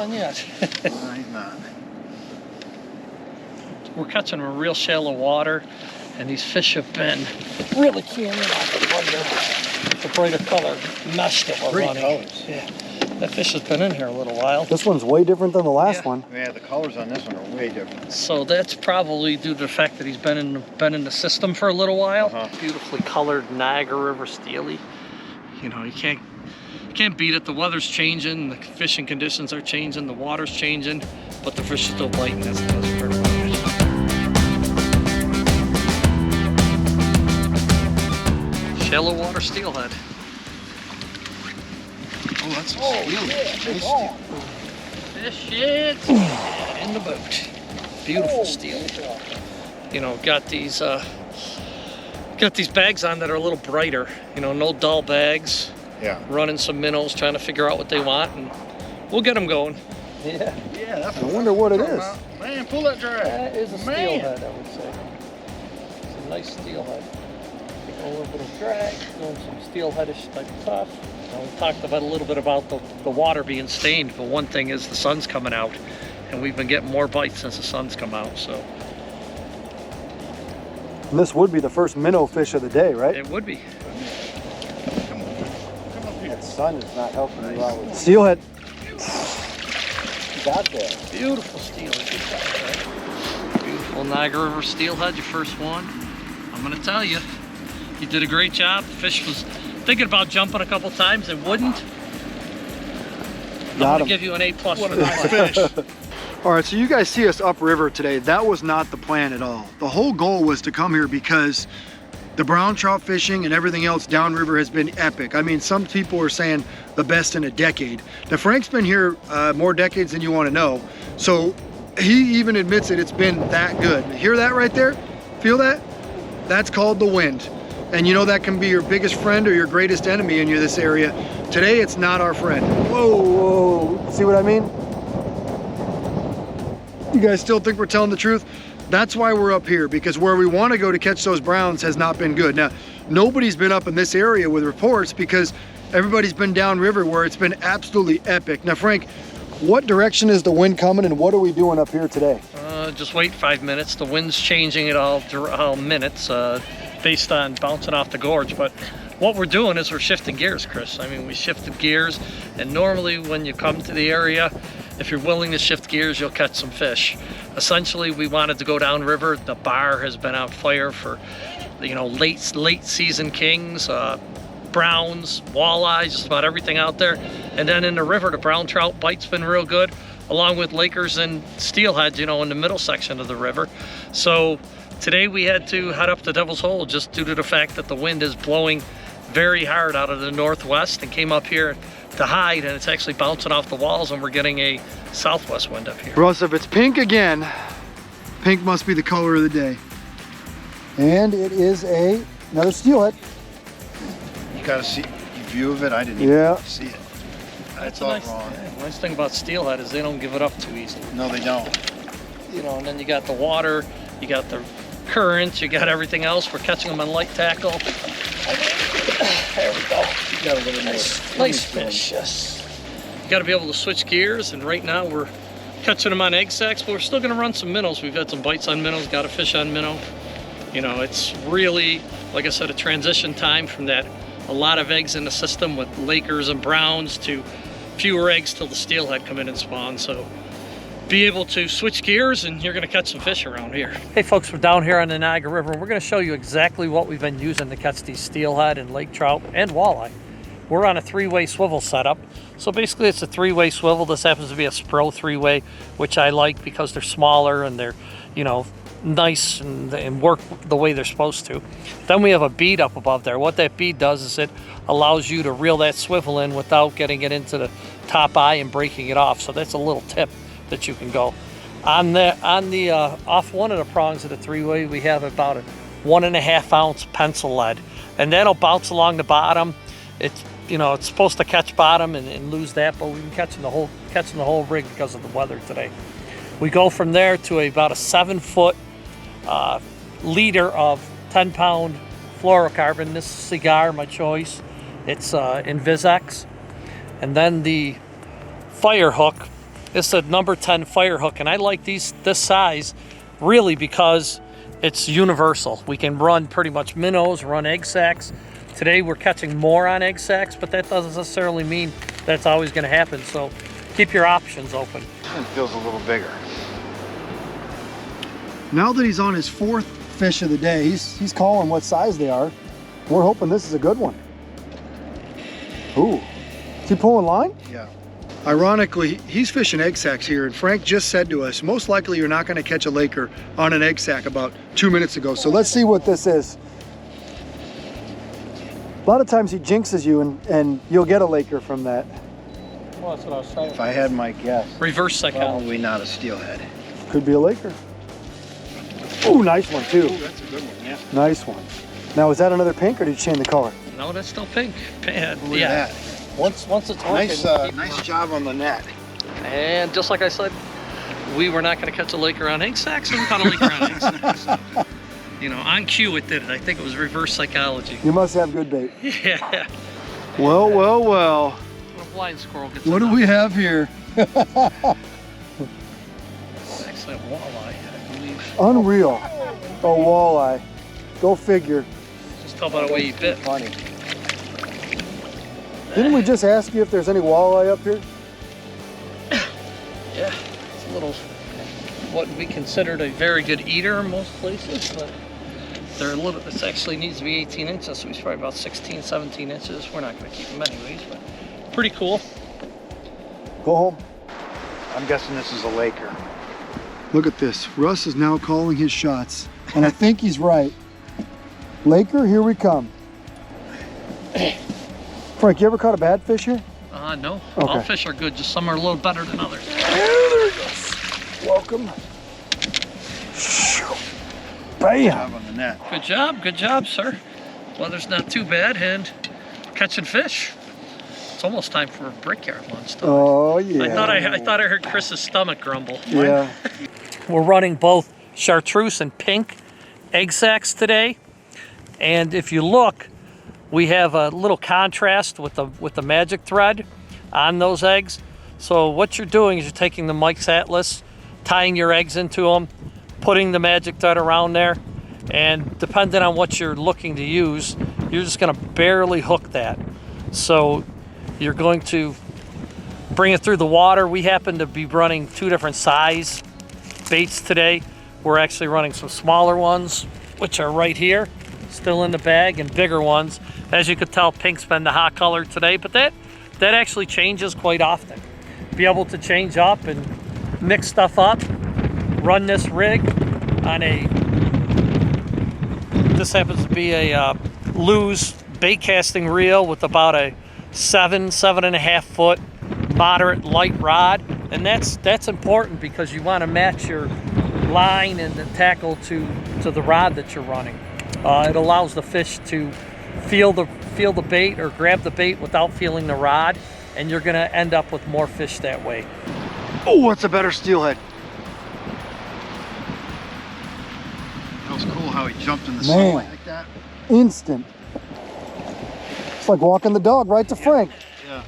done yet. No, he's not. We're catching them in real shallow water, and these fish have been really keying in on the brighter color mesh that we're Pretty running. colors. Yeah, that fish has been in here a little while. This one's way different than the last one. Yeah, the colors on this one are way different. So that's probably due to the fact that he's been in the system for a little while. Beautifully colored Niagara River steely. You know, you can't beat it. The weather's changing, the fishing conditions are changing, the water's changing, but the fish are still biting. That's the best part about it. Shallow water steelhead. Oh, that's a Fish it in the boat. Beautiful steel. You know, got these bags on that are a little brighter. You know, no dull bags. Yeah. Running some minnows, trying to figure out what they want, and we'll get them going. Yeah. Yeah, that's I wonder what it is. Man, pull that drag. That is a steelhead, I would say. It's a nice steelhead. Taking a little bit of drag, doing some steelheadish type stuff. We talked about a little bit about the water being stained, but one thing is the sun's coming out, and we've been getting more bites since the sun's come out. So. And this would be the first minnow fish of the day, right? It would be. Come up here. That sun is not helping you out with steelhead. Got that. Beautiful steelhead. Beautiful Niagara River steelhead, your first one. I'm gonna tell you, you did a great job. The fish was thinking about jumping a couple times and wouldn't. I'm gonna give you an A+ for that Fish. All right, so you guys see us upriver today. That was not the plan at all. The whole goal was to come here because the brown trout fishing and everything else downriver has been epic. I mean, some people are saying the best in a decade. Now, Frank's been here more decades than you want to know. So he even admits it, it's been that good. Hear that right there? Feel that? That's called the wind. And you know that can be your biggest friend or your greatest enemy in this area. Today, it's not our friend. Whoa, whoa. See what I mean? You guys still think we're telling the truth? That's why we're up here, because where we want to go to catch those browns has not been good. Now, nobody's been up in this area with reports because everybody's been downriver where it's been absolutely epic. Now, Frank, what direction is the wind coming and what are we doing up here today? Just wait 5 minutes. The wind's changing at all minutes based on bouncing off the gorge. But what we're doing is we're shifting gears, Chris. I mean, we shifted gears, and normally when you come to the area, if you're willing to shift gears, you'll catch some fish. Essentially, we wanted to go downriver. The bar has been on fire for, you know, late season kings, browns, walleyes, just about everything out there. And then in the river, the brown trout bite's been real good, along with Lakers and steelheads, you know, in the middle section of the river. So today we had to head up the Devil's Hole just due to the fact that the wind is blowing very hard out of the northwest and came up here to hide, and it's actually bouncing off the walls, and we're getting a southwest wind up here. Russ, if it's pink again, pink must be the color of the day. And it is another steelhead. You gotta see the view of it. I didn't even see it. I thought wrong. Yeah, nice thing about steelhead is they don't give it up too easily. No, they don't. You know, and then you got the water, you got the currents, you got everything else. We're catching them on light tackle. There we go. You got a little nice fish, yes. You got to be able to switch gears, and right now we're catching them on egg sacks, but we're still going to run some minnows. We've had some bites on minnows, got a fish on minnow. You know, it's really, like I said, a transition time from that, a lot of eggs in the system with Lakers and browns to fewer eggs till the steelhead come in and spawn. So be able to switch gears and you're going to catch some fish around here. Hey folks, we're down here on the Niagara River. We're going to show you exactly what we've been using to catch these steelhead and lake trout and walleye. We're on a 3-way swivel setup. So basically it's a 3-way swivel. This happens to be a Spro 3-way, which I like because they're smaller and they're, you know, nice and work the way they're supposed to. Then we have a bead up above there. What that bead does is it allows you to reel that swivel in without getting it into the top eye and breaking it off. So that's a little tip that you can go. On the off one of the prongs of the 3-way, we have about a 1.5 ounce pencil lead, and that'll bounce along the bottom. It's, you know, it's supposed to catch bottom and lose that, but we've been catching the whole rig because of the weather today. We go from there to about a 7-foot leader of 10-pound fluorocarbon. This cigar, my choice. It's in Visex. And then the fire hook It's a number 10 fire hook, and I like this size really because it's universal. We can run pretty much minnows, run egg sacks. Today we're catching more on egg sacks, but that doesn't necessarily mean that's always going to happen. So keep your options open. It feels a little bigger. Now that he's on his 4th fish of the day, he's calling what size they are. We're hoping this is a good one. Ooh, is he pulling line? Yeah. Ironically, he's fishing egg sacks here, and Frank just said to us, most likely you're not going to catch a laker on an egg sack about 2 minutes ago. So let's see what this is. A lot of times he jinxes you and you'll get a laker from that. Well, that's what I was saying. If I had my guess, Reverse psychology. probably not a steelhead. Could be a laker. Ooh, nice one too. Ooh, that's a good one, yeah. Nice one. Now, is that another pink or did you change the color? No, that's still pink. Look at Yeah. that. Once it's working. Nice job on the net. And just like I said, we were not going to catch a laker on egg sacks, and we caught a laker on egg sacks. So, you know, on cue it did it. I think it was reverse psychology. You must have good bait. Yeah. Well, well, well. When a blind squirrel gets What do we have here? Actually a walleye, I believe. Unreal. A walleye. Go figure. Just tell by the way he bit. Funny. Didn't we just ask you if there's any walleye up here? Yeah, it's a little, what we considered a very good eater in most places, but they're a little, it actually needs to be 18 inches, so he's probably about 16, 17 inches. We're not going to keep him anyways, but pretty cool. Go home. I'm guessing this is a laker. Look at this. Russ is now calling his shots, and I think he's right. Laker, here we come. Frank, you ever caught a bad fish here? No. Okay. All fish are good, just some are a little better than others. There he goes. Welcome. Good Bam. job on the net. Good job, sir. Weather's not too bad, and catching fish. It's almost time for a brickyard lunch, though. Oh, yeah. I thought I heard Chris's stomach grumble. Yeah. We're running both chartreuse and pink egg sacks today, and if you look, we have a little contrast with the magic thread on those eggs. So what you're doing is you're taking the Mike's Atlas, tying your eggs into them, putting the magic thread around there, and depending on what you're looking to use, you're just going to barely hook that. So you're going to bring it through the water. We happen to be running 2 different size baits today. We're actually running some smaller ones, which are right here, still in the bag, and bigger ones. As you could tell, pink's been the hot color today, but that actually changes quite often. Be able to change up and mix stuff up, run this rig on this happens to be a Lew's bait casting reel with about a 7.5 foot moderate light rod, and that's important because you want to match your line and the tackle to the rod that you're running. It allows the fish to feel the bait or grab the bait without feeling the rod, and you're gonna end up with more fish that way. Oh, that's a better steelhead. That was cool how he jumped in the Man. sunlight like that. Instant. It's like walking the dog right to Frank. Yeah.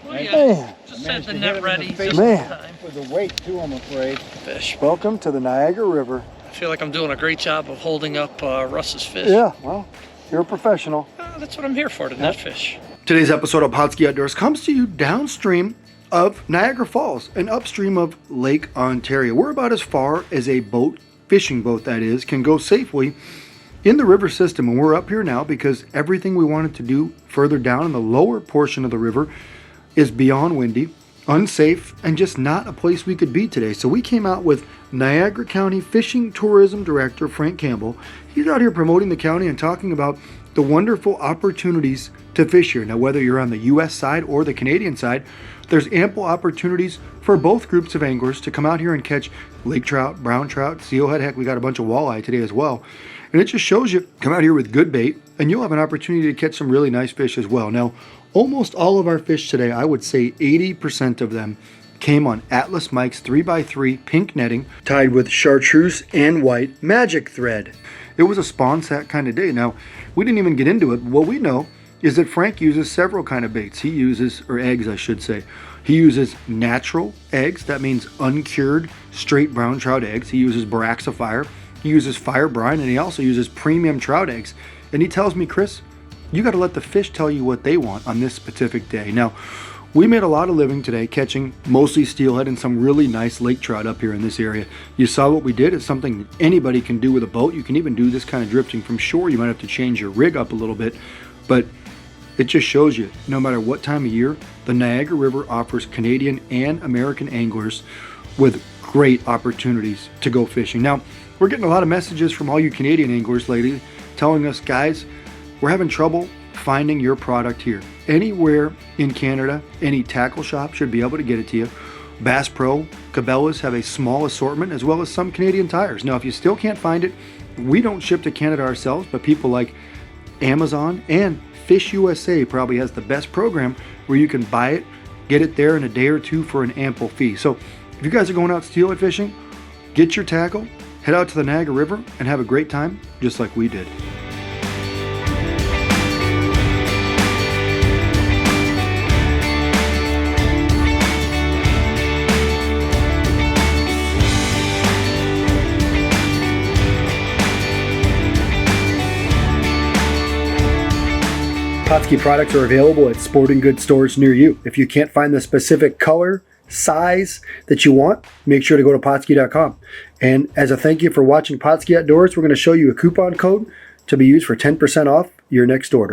Well, yeah, Man. just had the net ready. Just Man. in time. With the weight too, I'm afraid. Fish. Welcome to the Niagara River. I feel like I'm doing a great job of holding up Russ's fish. Yeah, well, you're a professional. That's what I'm here for, to net fish. Today's episode of Pautzke Outdoors comes to you downstream of Niagara Falls and upstream of Lake Ontario. We're about as far as a boat, fishing boat that is, can go safely in the river system. And we're up here now because everything we wanted to do further down in the lower portion of the river is beyond windy, unsafe, and just not a place we could be today. So we came out with Niagara County Fishing Tourism Director Frank Campbell. He's out here promoting the county and talking about the wonderful opportunities to fish here. Now, whether you're on the U.S. side or the Canadian side, there's ample opportunities for both groups of anglers to come out here and catch lake trout, brown trout, steelhead. Heck, we got a bunch of walleye today as well. And it just shows you, come out here with good bait, and you'll have an opportunity to catch some really nice fish as well. Now, almost all of our fish today, I would say 80% of them, came on Atlas Mike's 3x3 pink netting tied with chartreuse and white magic thread. It was a spawn sack kind of day. Now, we didn't even get into it. What we know is that Frank uses several kind of baits. He uses, or eggs I should say. He uses natural eggs. That means uncured, straight brown trout eggs. He uses Boraxifier. He uses fire brine, and he also uses premium trout eggs. And he tells me, Chris, you got to let the fish tell you what they want on this specific day. Now, we made a lot of living today catching mostly steelhead and some really nice lake trout up here in this area. You saw what we did. It's something anybody can do with a boat. You can even do this kind of drifting from shore. You might have to change your rig up a little bit, but it just shows you, no matter what time of year, the Niagara River offers Canadian and American anglers with great opportunities to go fishing. Now, we're getting a lot of messages from all you Canadian anglers lately telling us, guys, we're having trouble finding your product here. Anywhere in Canada, any tackle shop should be able to get it to you. Bass Pro, Cabela's have a small assortment, as well as some Canadian Tires. Now, if you still can't find it, we don't ship to Canada ourselves, but people like Amazon and Fish USA probably has the best program where you can buy it, get it there in a day or two for an ample fee. So if you guys are going out steelhead fishing, get your tackle, head out to the Niagara River, and have a great time just like we did. Pautzke products are available at sporting goods stores near you. If you can't find the specific color, size that you want, make sure to go to Pautzke.com. And as a thank you for watching Pautzke Outdoors, we're going to show you a coupon code to be used for 10% off your next order.